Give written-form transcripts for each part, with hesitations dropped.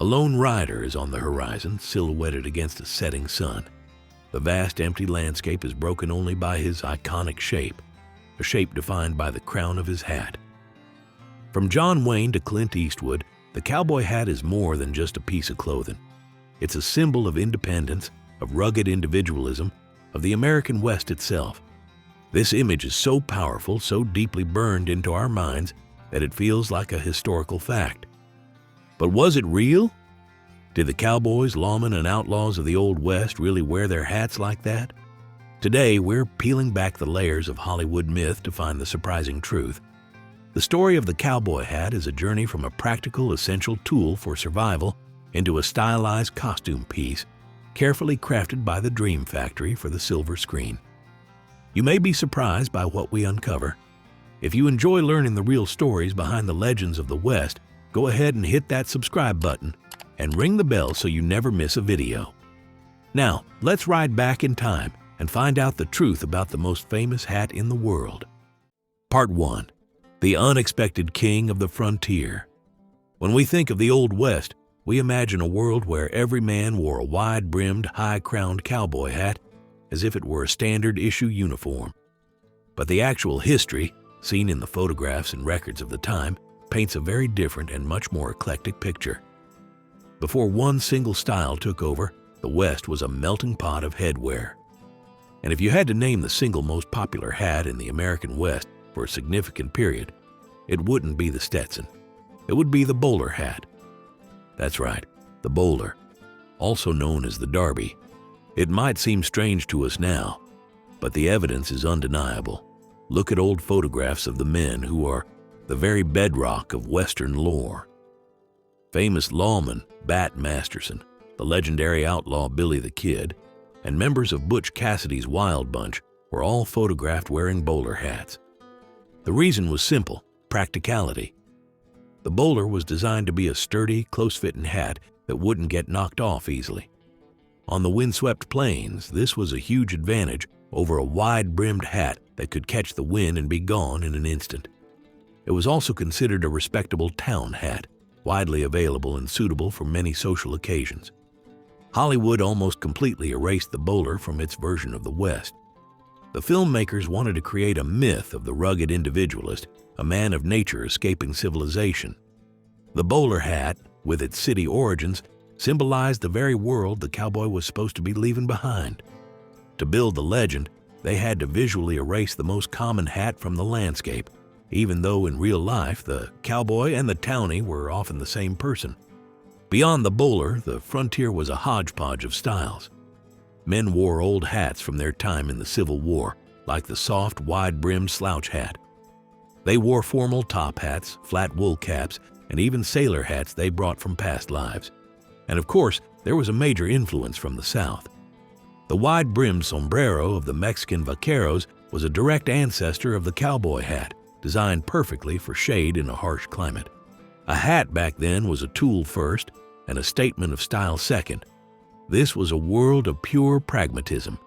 A lone rider is on the horizon, silhouetted against a setting sun. The vast empty landscape is broken only by his iconic shape, a shape defined by the crown of his hat. From John Wayne to Clint Eastwood, the cowboy hat is more than just a piece of clothing. It's a symbol of independence, of rugged individualism, of the American West itself. This image is so powerful, so deeply burned into our minds that it feels like a historical fact. But was it real? Did the cowboys, lawmen, and outlaws of the Old West really wear their hats like that? Today, we're peeling back the layers of Hollywood myth to find the surprising truth. The story of the cowboy hat is a journey from a practical, essential tool for survival into a stylized costume piece, carefully crafted by the Dream Factory for the silver screen. You may be surprised by what we uncover. If you enjoy learning the real stories behind the legends of the West, go ahead and hit that subscribe button and ring the bell so you never miss a video. Now, let's ride back in time and find out the truth about the most famous hat in the world. Part 1. The unexpected king of the frontier. When we think of the Old West, we imagine a world where every man wore a wide-brimmed, high-crowned cowboy hat as if it were a standard-issue uniform. But the actual history, seen in the photographs and records of the time, paints a very different and much more eclectic picture. Before one single style took over, the West was a melting pot of headwear. And if you had to name the single most popular hat in the American West for a significant period, it wouldn't be the Stetson. It would be the bowler hat. That's right, the bowler, also known as the derby. It might seem strange to us now, but the evidence is undeniable. Look at old photographs of the men who are the very bedrock of Western lore. Famous lawman Bat Masterson, the legendary outlaw Billy the Kid, and members of Butch Cassidy's Wild Bunch were all photographed wearing bowler hats. The reason was simple: practicality. The bowler was designed to be a sturdy, close-fitting hat that wouldn't get knocked off easily. On the windswept plains, this was a huge advantage over a wide-brimmed hat that could catch the wind and be gone in an instant. It was also considered a respectable town hat, widely available and suitable for many social occasions. Hollywood almost completely erased the bowler from its version of the West. The filmmakers wanted to create a myth of the rugged individualist, a man of nature escaping civilization. The bowler hat, with its city origins, symbolized the very world the cowboy was supposed to be leaving behind. To build the legend, they had to visually erase the most common hat from the landscape, even though in real life the cowboy and the townie were often the same person. Beyond the bowler, the frontier was a hodgepodge of styles. Men wore old hats from their time in the Civil War, like the soft, wide-brimmed slouch hat. They wore formal top hats, flat wool caps, and even sailor hats they brought from past lives. And of course, there was a major influence from the South. The wide-brimmed sombrero of the Mexican vaqueros was a direct ancestor of the cowboy hat, designed perfectly for shade in a harsh climate. A hat back then was a tool first and a statement of style second. This was a world of pure pragmatism,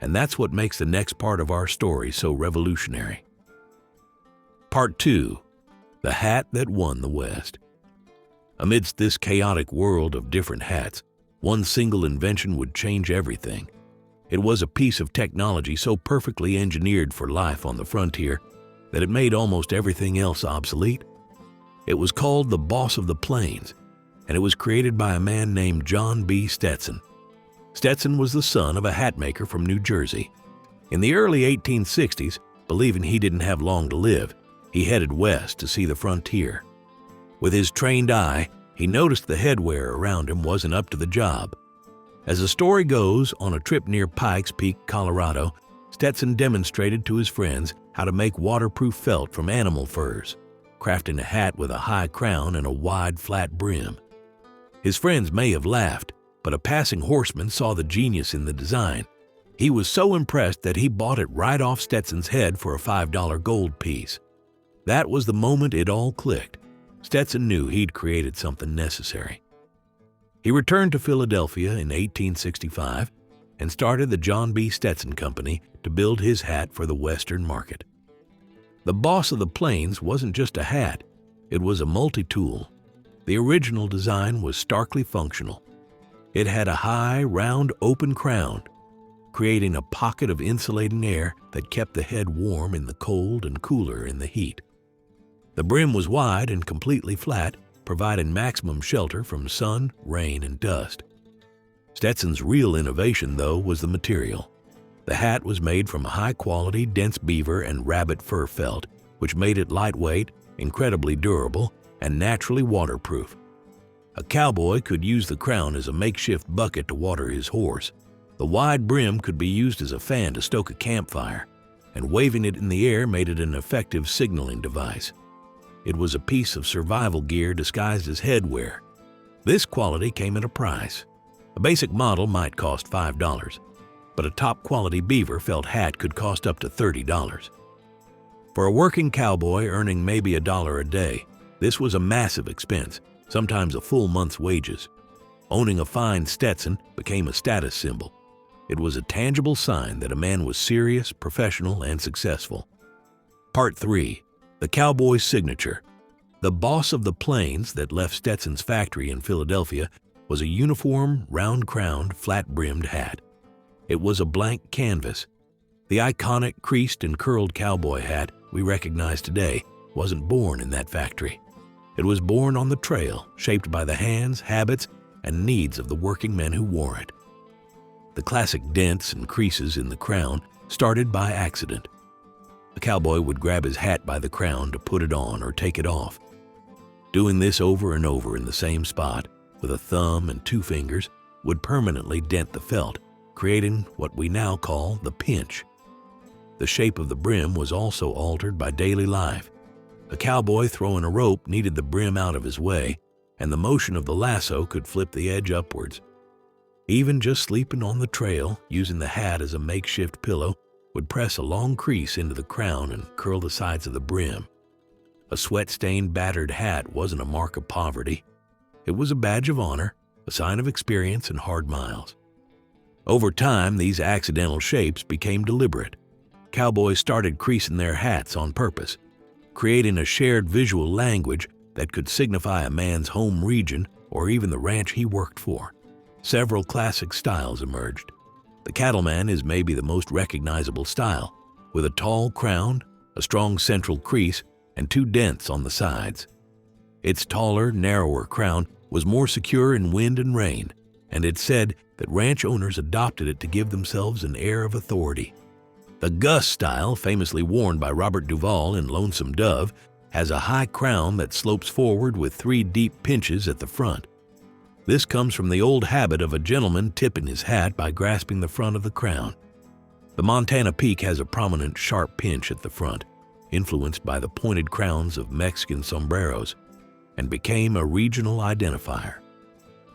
and that's what makes the next part of our story so revolutionary. Part 2. The hat that won the West. Amidst this chaotic world of different hats, one single invention would change everything. It was a piece of technology so perfectly engineered for life on the frontier that it made almost everything else obsolete. It was called the Boss of the Plains, and it was created by a man named John B. Stetson. Stetson was the son of a hat maker from New Jersey. In the early 1860s, believing he didn't have long to live, he headed west to see the frontier. With his trained eye, he noticed the headwear around him wasn't up to the job. As the story goes, on a trip near Pikes Peak, Colorado, Stetson demonstrated to his friends how to make waterproof felt from animal furs, crafting a hat with a high crown and a wide, flat brim. His friends may have laughed, but a passing horseman saw the genius in the design. He was so impressed that he bought it right off Stetson's head for a $5 gold piece. That was the moment it all clicked. Stetson knew he'd created something necessary. He returned to Philadelphia in 1865 and started the John B. Stetson Company to build his hat for the Western market. The Boss of the Plains wasn't just a hat, it was a multi-tool. The original design was starkly functional. It had a high, round, open crown, creating a pocket of insulating air that kept the head warm in the cold and cooler in the heat. The brim was wide and completely flat, providing maximum shelter from sun, rain, and dust. Stetson's real innovation, though, was the material. The hat was made from high-quality, dense beaver and rabbit fur felt, which made it lightweight, incredibly durable, and naturally waterproof. A cowboy could use the crown as a makeshift bucket to water his horse. The wide brim could be used as a fan to stoke a campfire, and waving it in the air made it an effective signaling device. It was a piece of survival gear disguised as headwear. This quality came at a price. A basic model might cost $5, but a top-quality beaver felt hat could cost up to $30. For a working cowboy earning maybe $1 a day, this was a massive expense, sometimes a full month's wages. Owning a fine Stetson became a status symbol. It was a tangible sign that a man was serious, professional, and successful. Part 3. The Cowboy Signature. The boss of the planes that left Stetson's factory in Philadelphia was a uniform, round-crowned, flat-brimmed hat. It was a blank canvas. The iconic creased and curled cowboy hat we recognize today wasn't born in that factory. It was born on the trail, shaped by the hands, habits, and needs of the working men who wore it. The classic dents and creases in the crown started by accident. A cowboy would grab his hat by the crown to put it on or take it off. Doing this over and over in the same spot, with a thumb and 2 fingers, would permanently dent the felt, creating what we now call the pinch. The shape of the brim was also altered by daily life. A cowboy throwing a rope needed the brim out of his way, and the motion of the lasso could flip the edge upwards. Even just sleeping on the trail, using the hat as a makeshift pillow, would press a long crease into the crown and curl the sides of the brim. A sweat-stained, battered hat wasn't a mark of poverty. It was a badge of honor, a sign of experience and hard miles. Over time, these accidental shapes became deliberate. Cowboys started creasing their hats on purpose, creating a shared visual language that could signify a man's home region or even the ranch he worked for. Several classic styles emerged. The cattleman is maybe the most recognizable style, with a tall crown, a strong central crease, and 2 dents on the sides. Its taller, narrower crown was more secure in wind and rain, and it's said that ranch owners adopted it to give themselves an air of authority. The Gus style, famously worn by Robert Duvall in Lonesome Dove, has a high crown that slopes forward with 3 deep pinches at the front. This comes from the old habit of a gentleman tipping his hat by grasping the front of the crown. The Montana peak has a prominent sharp pinch at the front, influenced by the pointed crowns of Mexican sombreros, and became a regional identifier.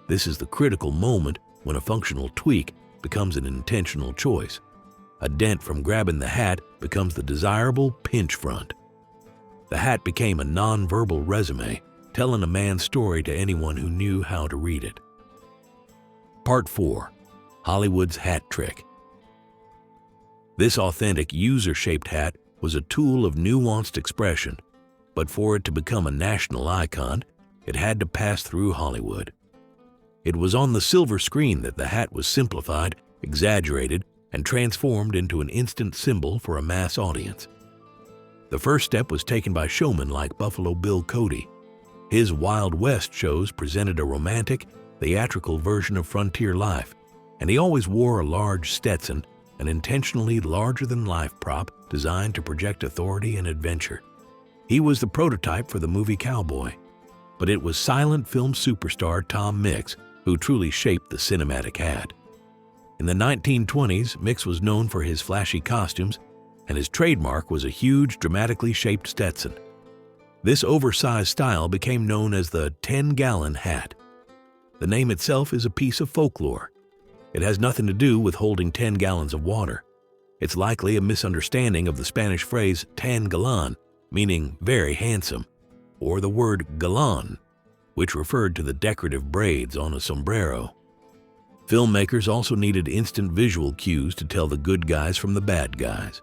This is the critical moment when a functional tweak becomes an intentional choice. A dent from grabbing the hat becomes the desirable pinch front. The hat became a non-verbal resume, telling a man's story to anyone who knew how to read it. Part 4. Hollywood's Hat Trick. This authentic user-shaped hat was a tool of nuanced expression, but for it to become a national icon, it had to pass through Hollywood. It was on the silver screen that the hat was simplified, exaggerated, and transformed into an instant symbol for a mass audience. The first step was taken by showmen like Buffalo Bill Cody. His Wild West shows presented a romantic, theatrical version of frontier life, and he always wore a large Stetson, an intentionally larger-than-life prop designed to project authority and adventure. He was the prototype for the movie Cowboy, but it was silent film superstar Tom Mix who truly shaped the cinematic hat. In the 1920s, Mix was known for his flashy costumes, and his trademark was a huge, dramatically shaped Stetson. This oversized style became known as the 10-gallon hat. The name itself is a piece of folklore. It has nothing to do with holding 10 gallons of water. It's likely a misunderstanding of the Spanish phrase tan galán, meaning very handsome, or the word galán, which referred to the decorative braids on a sombrero. Filmmakers also needed instant visual cues to tell the good guys from the bad guys.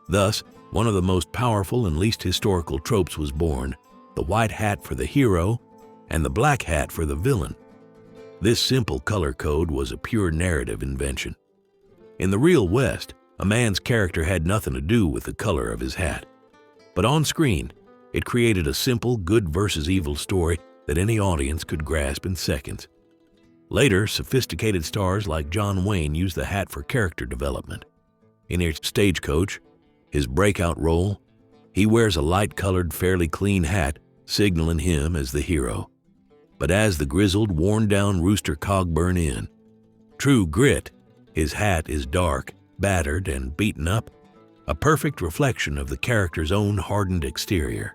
Thus, one of the most powerful and least historical tropes was born: the white hat for the hero and the black hat for the villain. This simple color code was a pure narrative invention. In the real West, a man's character had nothing to do with the color of his hat. But on screen, it created a simple good versus evil story that any audience could grasp in seconds. Later, sophisticated stars like John Wayne used the hat for character development. In his Stagecoach, his breakout role, he wears a light-colored, fairly clean hat, signaling him as the hero. But as the grizzled, worn-down Rooster Cogburn in True Grit, his hat is dark, battered, and beaten up, a perfect reflection of the character's own hardened exterior.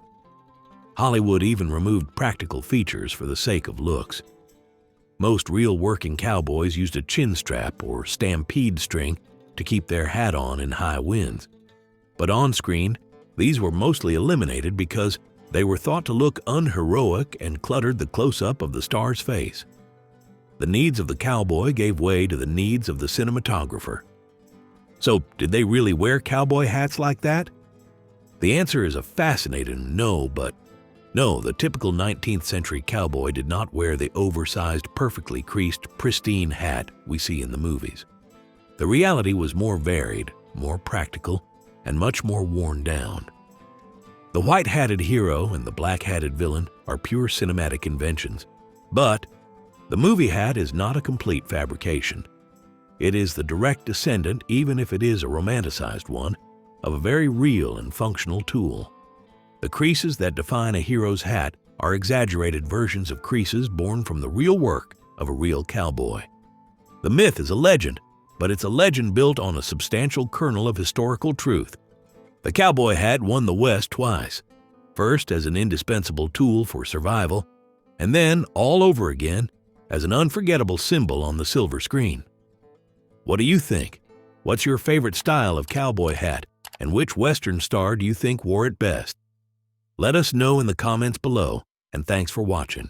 Hollywood even removed practical features for the sake of looks. Most real working cowboys used a chin strap or stampede string to keep their hat on in high winds. But on screen, these were mostly eliminated because they were thought to look unheroic and cluttered the close-up of the star's face. The needs of the cowboy gave way to the needs of the cinematographer. So, did they really wear cowboy hats like that? The answer is a fascinating no, but no, the typical 19th century cowboy did not wear the oversized, perfectly creased, pristine hat we see in the movies. The reality was more varied, more practical, and much more worn down. The white-hatted hero and the black-hatted villain are pure cinematic inventions. But the movie hat is not a complete fabrication. It is the direct descendant, even if it is a romanticized one, of a very real and functional tool. The creases that define a hero's hat are exaggerated versions of creases born from the real work of a real cowboy. The myth is a legend, but it's a legend built on a substantial kernel of historical truth. The cowboy hat won the West twice, first as an indispensable tool for survival, and then all over again as an unforgettable symbol on the silver screen. What do you think? What's your favorite style of cowboy hat, and which Western star do you think wore it best? Let us know in the comments below, and thanks for watching.